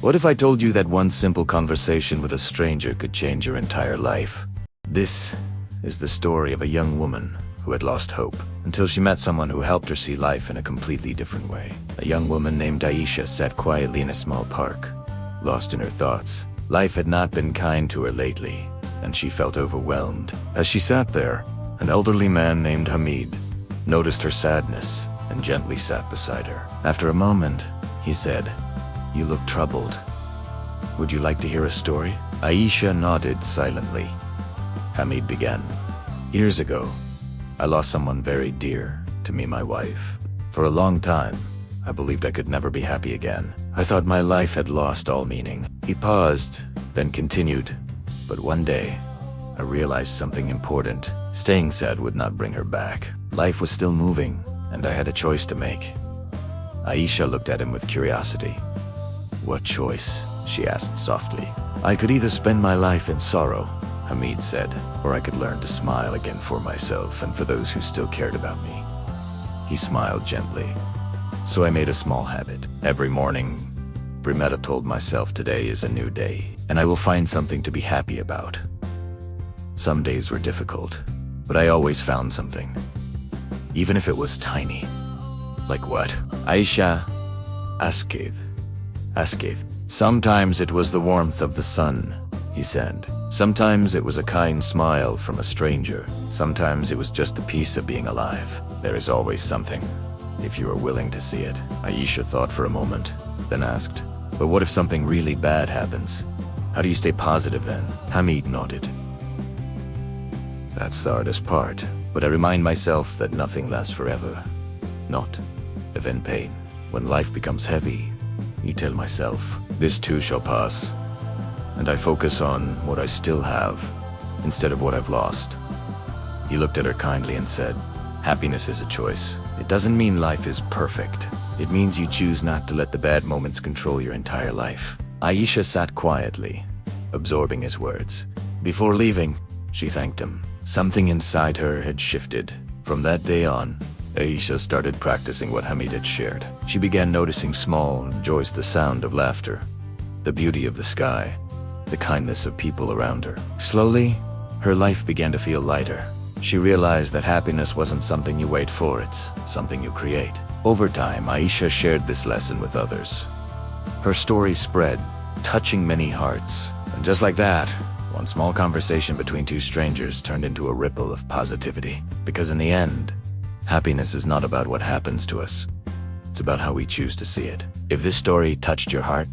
What if I told you that one simple conversation with a stranger could change your entire life? This is the story of a young woman who had lost hope until she met someone who helped her see life in a completely different way. A young woman named Aisha sat quietly in a small park, lost in her thoughts. Life had not been kind to her lately, and she felt overwhelmed. As she sat there, an elderly man named Hamid noticed her sadness and gently sat beside her. After a moment, he said, "You look troubled. Would you like to hear a story?" Aisha nodded silently. Hamid began. "Years ago, I lost someone very dear to me, my wife. For a long time, I believed I could never be happy again. I thought my life had lost all meaning." He paused, then continued, "But one day, I realized something important. Staying sad would not bring her back. Life was still moving, and I had a choice to make." Aisha looked at him with curiosity. "What choice?" she asked softly. "I could either spend my life in sorrow," Hamid said, "or I could learn to smile again for myself and for those who still cared about me." He smiled gently. "So I made a small habit. Every morning, I told myself today is a new day, and I will find something to be happy about." Some days were difficult, but I always found something, even if it was tiny. "Like what?" Aisha asked. "Sometimes it was the warmth of the sun," he said. "Sometimes it was a kind smile from a stranger. Sometimes it was just a piece of being alive. There is always something, if you are willing to see it." Aisha thought for a moment, then asked, "But what if something really bad happens? How do you stay positive then?" Hamid nodded. "That's the hardest part, but I remind myself that nothing lasts forever. Not even pain. When life becomes heavy, I tell myself, this too shall pass. And I focus on what I still have, instead of what I've lost." He looked at her kindly and said, "Happiness is a choice. It doesn't mean life is perfect. It means you choose not to let the bad moments control your entire life." Aisha sat quietly, absorbing his words. Before leaving, she thanked him. Something inside her had shifted. From that day on, Aisha started practicing what Hamid had shared. She began noticing small joys, the sound of laughter, the beauty of the sky, the kindness of people around her. Slowly, her life began to feel lighter. She realized that happiness wasn't something you wait for, it's something you create. Over time, Aisha shared this lesson with others. Her story spread, touching many hearts. And just like that, one small conversation between two strangers turned into a ripple of positivity. Because in the end, happiness is not about what happens to us. It's about how we choose to see it. If this story touched your heart,